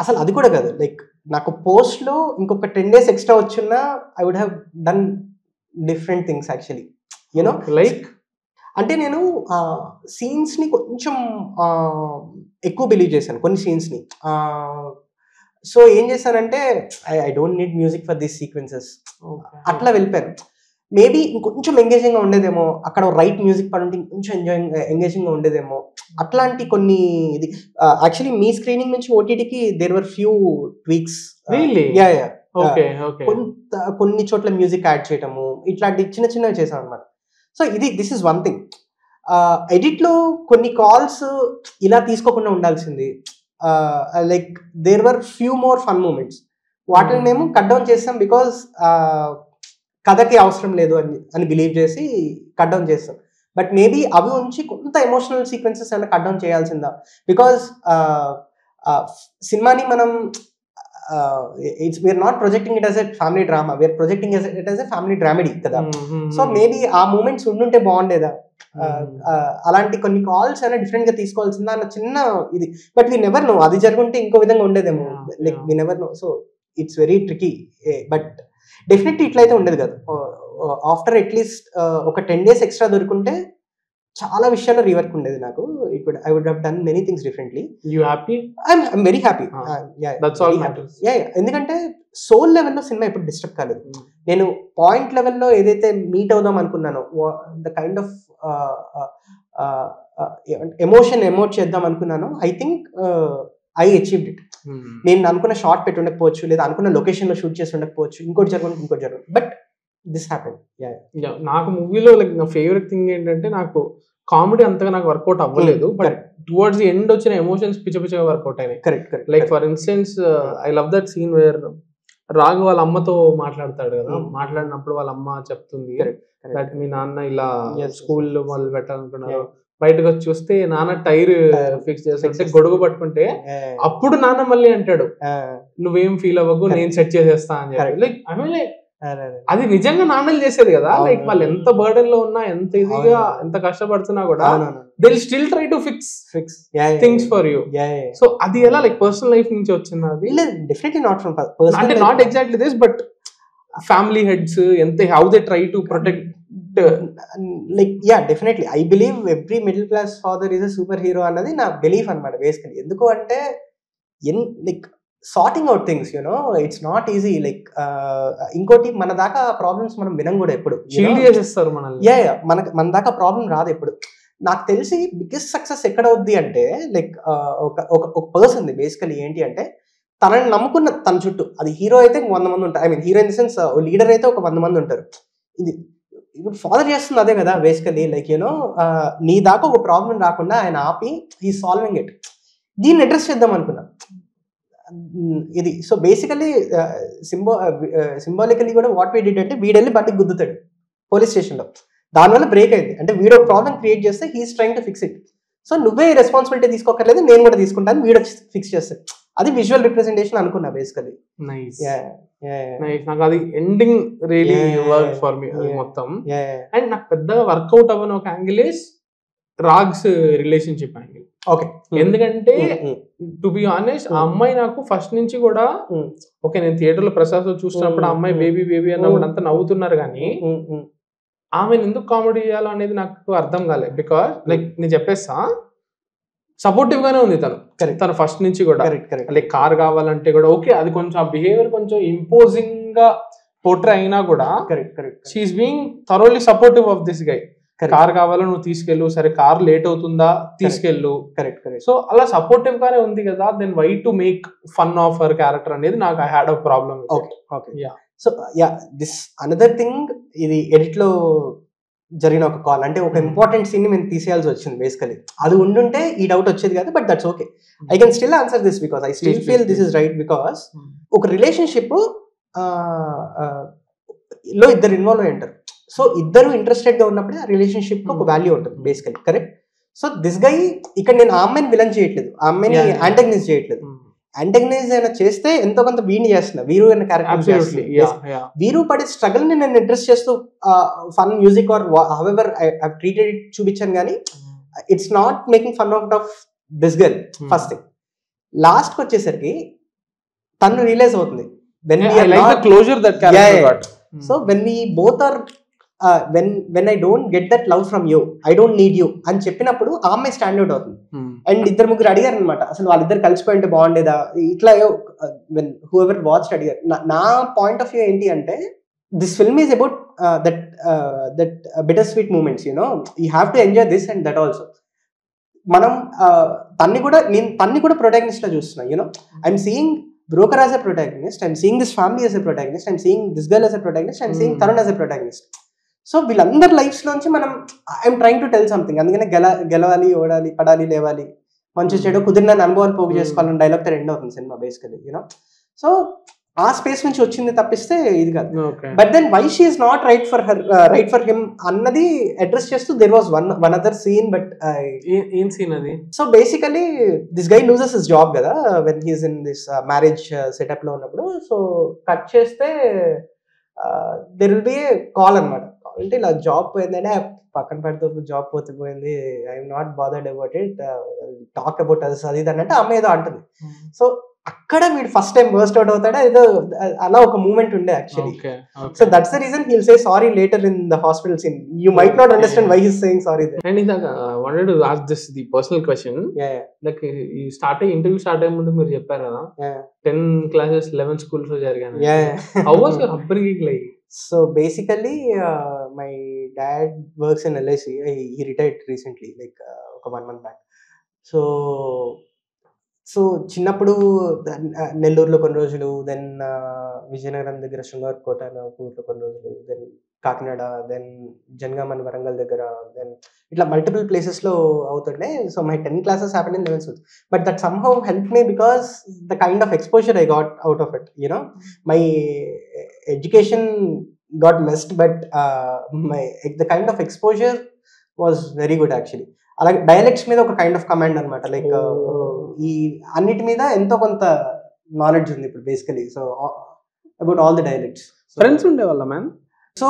అసలు అది కూడా కాదు, లైక్ నాకు పోస్ట్ లో ఇంకొక 10 days ఎక్స్ట్రా వచ్చినా I would have done different things actually. You know like అంటే నేను సీన్స్ ని కొంచెం ఎక్కువ బిలీవ్ చేశాను కొన్ని సీన్స్ ని. సో ఏం చేశానంటే I don't need music for these sequences అట్లా వెళ్ళిపోయాను. మేబీ ఇంకొంచెం ఎంగేజింగ్ గా ఉండేదేమో, అక్కడ రైట్ మ్యూజిక్ పడుంటే ఇంకొంచెం ఎంగేజింగ్ గా ఉండేదేమో, అట్లాంటి కొన్ని. ఇది యాక్చువల్లీ మీ స్క్రీనింగ్ నుంచి ఓటీటీకి దేర్ వర్ ఫ్యూ ట్వీక్స్. కొన్ని చోట్ల మ్యూజిక్ యాడ్ చేయటము, ఇట్లాంటి చిన్న చిన్నవి చేశాను అనమాట. So this is one thing. Edit లో కొన్ని కాల్స్ ఇలా తీసుకోకుండా ఉండాల్సింది. Like there were few more fun moments, వాటిని మేము కట్ డౌన్ చేస్తాం బికాస్ కథకి అవసరం లేదు అని బిలీవ్ చేసి కట్ డౌన్ చేస్తాం. బట్ మేబీ అవి ఉంచి కొంత ఎమోషనల్ సీక్వెన్సెస్ అయినా కట్ డౌన్ చేయాల్సిందా, బికాస్ సినిమాని మనం we're not projecting it as a family drama, we're projecting it as a family dramedy కదా. సో మేబీ ఆ మూమెంట్స్ ఉండుంటే బాగుండేదా, అలాంటి కొన్ని కాల్స్ అయినా డిఫరెంట్ గా తీసుకోవాల్సిందా అన్న చిన్న ఇది. బట్ వీ నెవర్ నో, అది జరుగుంటే ఇంకో విధంగా ఉండేదేమో. Like we never know. So it's very tricky. But definitely ఇట్లయితే ఉండేది కదా. ఆఫ్టర్ అట్లీస్ట్ ఒక 10 days ఎక్స్ట్రా దొరుకుంటే చాలా విషయాల్లో రీవర్క్ ఉండేది నాకు. I would have done many things differently. You happy? I'm very happy. ఎందుకంటే సోల్ లెవెల్లో సినిమా ఎప్పుడు డిస్టర్బ్ కాలేదు. నేను పాయింట్ లెవెల్లో ఏదైతే మీట్ అవుదాం అనుకున్నానో, the kind of emotion emote చేద్దాం అనుకున్నానో, I think I achieved it. నేను అనుకున్న షార్ట్ పెట్టి ఉండకపోవచ్చు, లేదా అనుకున్న లొకేషన్ లో షూట్ చేసి ఉండకపోవచ్చు, ఇంకోటి జరగదు, బట్ దిస్ హ్యాపెండ్. నాకు మూవీలో లైక్ నా ఫేవరెట్ థింగ్ ఏంటంటే, నాకు కామెడీ అంతగా నాకు వర్కౌట్ అవ్వలేదు, బట్ టువర్డ్స్ ది ఎండ్ వచ్చిన ఎమోషన్స్ పిచ్చగా వర్కౌట్ అయినాయి. Correct like for instance I love that scene where Raghu వాళ్ళ అమ్మతో మాట్లాడతాడు కదా, మాట్లాడినప్పుడు వాళ్ళ అమ్మ చెప్తుంది దట్ మీ నాన్న ఇలా స్కూల్ మొదలు పెట్టాలనుకున్నారు, బయటకు వచ్చి చూస్తే నాన్న టైర్ ఫిక్స్ చేస్తుంటే గొడుగు పట్టుకుంటే అప్పుడు నాన్న మళ్ళీ అంటాడు నువ్వేం ఫీల్ అవ్వకు నేను సెట్ చేసేస్తా అని చెప్పి. లైక్ ఐ మీన్ లైక్ అది నిజంగా నాన్నలు చేసేది కదా, లైక్ వాళ్ళు ఎంత బర్డెన్ లో ఉన్నా ఎంత ఈజీగా ఎంత కష్టపడుతున్నా కూడా they will still try to fix things for you. So అది ఎలా లైక్ పర్సనల్ లైఫ్ నుంచి వచ్చింది అది? డెఫినెట్లీ నాట్ ఫ్రమ్ అంటే not exactly this, but family heads ఎంత how they try to protect. Like yeah definitely I believe every middle class father is a super hero అన్నది నా belief అనమాట basically. ఎందుకు అంటే like sorting out things you know it's not easy. Like ఇంకోటి మన దాకా problems మనం వినం కూడా ఎప్పుడు, చేసేస్తారు మనల్ని. మన దాకా ప్రాబ్లం రాదు ఎప్పుడు. నాకు తెలిసి బిగ్గెస్ట్ సక్సెస్ ఎక్కడ అవుద్ది అంటే లైక్ ఒక పర్సన్ బేసికలీ ఏంటి అంటే తనని నమ్ముకున్న తన చుట్టూ, అది హీరో అయితే 100 మంది ఉంటారు, I mean hero in the sense leader అయితే ఒక 100 మంది ఉంటారు. ఇది ఇప్పుడు ఫాదర్ చేస్తుంది అదే కదా బేసికలీ. లైక్ యూనో నీ దాకా ఒక ప్రాబ్లం రాకుండా ఆయన ఆపి హీ సాల్వింగ్ ఇట్, దీన్ని అడ్రస్ చేద్దాం అనుకున్నా ఇది. సో బేసికలీ సింబాలికలీ కూడా వాట్ వీ డిడ్ అంటే వీడెళ్ళి బండికి గుద్దుతాడు పోలీస్ స్టేషన్లో, దానివల్ల బ్రేక్ అయింది. అంటే వీడు ఒక ప్రాబ్లం క్రియేట్ చేస్తే he's trying to fix it. So నువ్వే రెస్పాన్సిబిలిటీ తీసుకోకర్లేదు, నేను కూడా తీసుకుంటాను, వీడు వచ్చి ఫిక్స్ చేస్తాడు. అది విజువల్ రిప్రజెంటేషన్ అనుకున్నా బేసికలీ. నాకు అది ending really work for me మొత్తం. అండ్ నాకు పెద్దగా వర్కౌట్ అవ్వని ఒక angle is Raag's relationship angle. Okay, ఎందుకంటే టు బి ఆనెస్ట్ ఆ అమ్మాయి నాకు ఫస్ట్ నుంచి కూడా ఓకే, నేను థియేటర్ లో ప్రసాద్ చూసినప్పుడు ఆ అమ్మాయి బేబీ బేబీ అన్నప్పుడు అంతా నవ్వుతున్నారు, కానీ ఆమెను ఎందుకు కామెడీ చేయాలో అనేది నాకు అర్థం కాలేదు. బికాస్ లైక్ నేను చెప్పేస్తా, సపోర్టివ్ గానే ఉంది తను ఫస్ట్ నుంచి కూడా. లైక్ కార్ కావాలంటే కూడా ఓకే, అది కొంచెం ఆ బిహేవియర్ కొంచెం ఇంపోజింగ్ గా పోర్ట్రే అయినా కూడా she's being thoroughly supportive of this guy. Car కావాలో నువ్వు తీసుకెళ్ళు, సరే కార్ లేట్ అవుతుందా తీసుకెళ్ళు. సో అలా సపోర్టివ్ గానే ఉంది కదా, then why to make fun of her character అనేది నాకు I had a problem. So yeah this another thing, ఇది ఎడిట్ లో జరిగిన ఒక కాల్ అంటే ఒక ఇంపార్టెంట్ సీన్ ని మేము తీసేయాల్సి వచ్చింది బేసికలీ. అది ఉండుంటే ఈ డౌట్ వచ్చేది కాదు, but that's okay. I can still answer this because I still feel this is right. Because ఒక రిలేషన్షిప్ లో ఇద్దరు ఇన్వాల్వ్ అయి ఉంటారు. సో ఇద్దరు ఇంట్రెస్టెడ్ గా ఉన్నప్పుడే ఆ రిలేషన్షిప్ ఒక వాల్యూ ఉంటుంది basically. Correct. So this guy ఇక్కడ నేను ఆ అమ్మాయిని విలన్ చేయట్లేదు, ఆ అమ్మాయిని యాంటగనైజ్ చేయట్లేదు. యాంటగనైజ్ అయినా చేస్తే ఎంతో కొంత వీడిని చేస్తున్నా, వీరు అనే క్యారెక్టర్ వీరు పడే స్ట్రగుల్ ని నేను ఇంట్రెస్ట్ చేస్తూ fun music or however I treated it చూపించాను, కానీ it's not making fun out of this girl. First thing. Last కి వచ్చేసరికి తను రియలైజ్ అవుతుంది so when we both are when I don't get that love from you, I don't need you అని చెప్పినప్పుడు ఆ అమ్మాయి స్టాండ్ అవుట్ అవుతుంది. And ఇద్దరు ముగ్గురు అడిగారు అనమాట, అసలు వాళ్ళిద్దరు కలిసిపోయింటే బాగుండేదా ఇట్లా, whoever watched అడిగారు. నా పాయింట్ ఆఫ్ వ్యూ ఏంటి అంటే this film is about that bitter sweet moments, you have to enjoy this and that also. మనం తన్ని కూడా ప్రొటాగనిస్ట్ లా చూస్తున్నా. I'm seeing Broker as a protagonist, I'm seeing this family as a protagonist, I'm seeing this girl as a protagonist, I'm seeing Tarun as a protagonist. So వీళ్ళందరి lifes లోంచి మనం I'm trying to tell something. అందుకనే గెలవాలి, ఓడాలి, పడాలి, లేవాలి, మంచి చెడు కుదిరిన అనుభవాలు పోగు చేసుకోవాలని డైలాగ్ తో ఎండ్ అవుతుంది సినిమా బేసికలీ. సో ఆ స్పేస్ నుంచి వచ్చింది తప్పిస్తే ఇది కాదు. But then why she is not right for him అన్నది అడ్రస్ చేస్తూ there was one other scene. But ఏం సీన్ అది? So basically this guy loses his job కదా when he's in this marriage setup లో ఉన్నప్పుడు. సో కట్ చేస్తే there will be a call అనమాట. అంటే ఇలా జాబ్ పోయిందంటే పక్కన పెడితే జాబ్ పోయింది, I'm not bothered about it, talk about others అది అన్నట్టు అమ్మాయి ఏదో అంటుంది. సో అక్కడ వీడు ఫస్ట్ టైం బర్స్ట్ అవుట్ అవుతాడా ఏదో అలా ఒక మూమెంట్ ఉండే actually. So that's the reason he'll say sorry later in the hospital scene. You might not understand why he's saying sorry there. And ఇందాక wanted to ask this the personal question. Like ఈ interview start అయ్యే ముందు మీరు చెప్పారు కదా 10 classes 11 schools లో జరిగాను. How was your upbringing like? So basically my dad works in LIC. He retired recently, like ఒక 1 month back. సో చిన్నప్పుడు నెల్లూరులో కొన్ని రోజులు, దెన్ విజయనగరం దగ్గర శృంగారకోట పూర్లో కొన్ని రోజులు, దెన్ కాకినాడ, దెన్ జనగామన్ వరంగల్ దగ్గర, దెన్ ఇట్లా మల్టిపుల్ ప్లేసెస్లో అవుతుండే. So my 10 classes happened in 11 schools. But that somehow helped me because the kind of exposure I got out of it, you know. My education got messed, but the kind of exposure was very good actually. అలాగే dialects మీద ఒక kind of command అనమాట. Like ఈ అన్నిటి మీద ఎంతో కొంత knowledge ఉంది ఇప్పుడు basically. So about all the dialects. Friends ఉండేవాళ్ళ man? So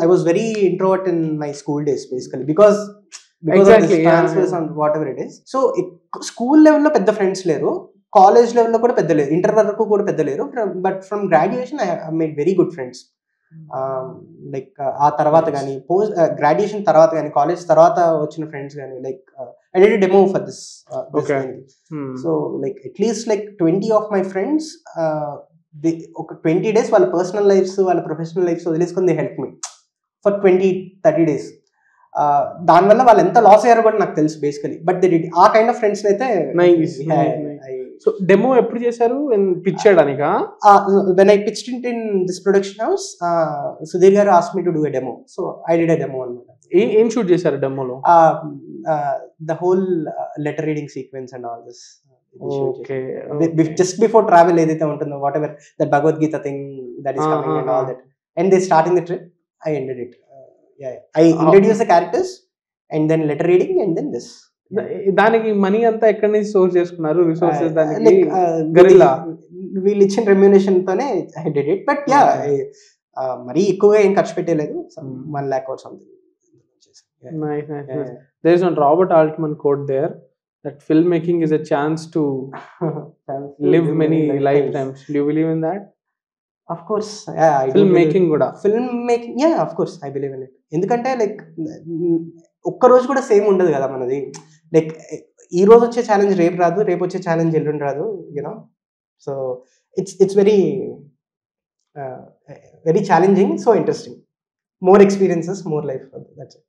I was very introvert in my school days basically because Exactly, of this transfers yeah. and whatever it is. So school level లో పెద్ద friends లేరు, college లెవెల్లో కూడా పెద్ద లేరు, inter వరకు కూడా పెద్ద లేరు. But from graduation I made very good friends. Like ఆ తర్వాత కానీ గ్రాడ్యుయేషన్ తర్వాత కానీ కాలేజ్ తర్వాత వచ్చిన ఫ్రెండ్స్ కానీ like I did a demo for this. So like at least like 20 of my friends ఒక 20 days వాళ్ళ పర్సనల్ లైఫ్స్ వాళ్ళ ప్రొఫెషనల్ లైఫ్స్ వదిలేసుకొని they help me for 20-30 days. దానివల్ల వాళ్ళు ఎంత లాస్ అయ్యారో కూడా నాకు తెలుసు బేసికలీ. బట్ దే డిడ్ ఆ కైండ్ ఆఫ్ ఫ్రెండ్స్ అయితే. సో డెమో ఎప్పుడు చేశారు? Pitch చేయడానికా? when I pitched it in this production house, Sudhir garu asked me to do a demo, so I did a demo అనమాట. ఏం shoot చేశారు డెమోలో? The whole letter reading sequence and all this. Okay. Just before travel ఏదైతే ఉంటుందో whatever that Bhagavad Gita thing that is coming and all that, and they starting the trip, I ended it. I introduced the characters and then letter reading and then this. దానికి money అంతా ఎక్కడి నుంచి source చేసుకున్నారు? Resources దానికి గరిల్లా వీళ్ళు ఇచ్చిన remuneration తోనే I did it. But yeah మరీ ఎక్కువగా ఏం ఖర్చు పెట్టలేదు, 1 lakh or something. Nice. There is one Robert Altman quote there that filmmaking is a chance to live many lifetimes. Do you believe in that? Of course, yeah. Filmmaking kuda. Filmmaking, yeah, of course I believe in it. ఎందుకంటే like ఒక్క రోజు కూడా same ఉండదు కదా మనది. Like ఈ రోజు వచ్చే ఛాలెంజ్ రేపు రాదు, రేపు వచ్చే ఛాలెంజ్ ఎల్లుండి రాదు, you know. So it's very very challenging, so interesting. More experiences, more life. That's it.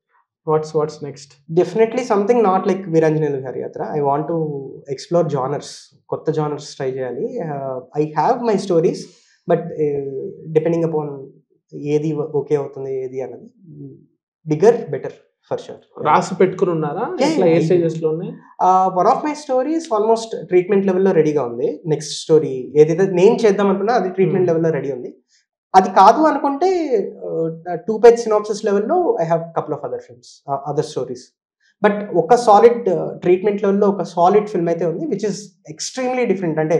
What's next? Definitely something not like Veeranjanelu Viharayatra. I want to explore genres, kotta genres try cheyali. I have my stories, but depending upon ఏది okay అవుతుంది ఏది అన్నది, bigger better for sure. రాసి పెట్టుకుని ఉన్నారా? ఇట్లా ఏ stages లో ఉన్నాయి? One of my stories almost treatment లెవెల్లో రెడీగా ఉంది. నెక్స్ట్ స్టోరీ ఏదైతే నేను చేద్దాం అనుకున్నా అది ట్రీట్మెంట్ లెవెల్లో రెడీ ఉంది. అది కాదు అనుకుంటే 2-page synopsis లెవెల్లో I have couple of other films, other stories. But ఒక సాలిడ్ ట్రీట్మెంట్ లెవెల్లో ఒక సాలిడ్ ఫిల్మ్ అయితే ఉంది విచ్ ఇస్ ఎక్స్ట్రీమ్లీ డిఫరెంట్. అంటే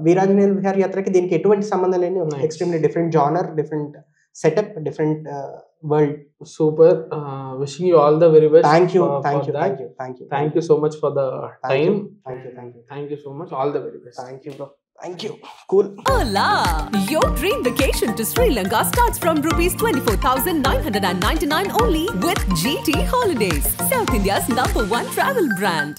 వీరాంజనేయులు విహారయాత్రకి దీనికి ఎటువంటి సంబంధం లేని extremely different genre, different setup, different world. Super. Wishing you all the very best. Thank you so much for the time. Thank you so much. All the very best. Thank you, bro. Thank you. Cool. Hola! Your dream vacation to Sri Lanka starts from rupees 24,999 only with GT Holidays, South India's #1 travel brand.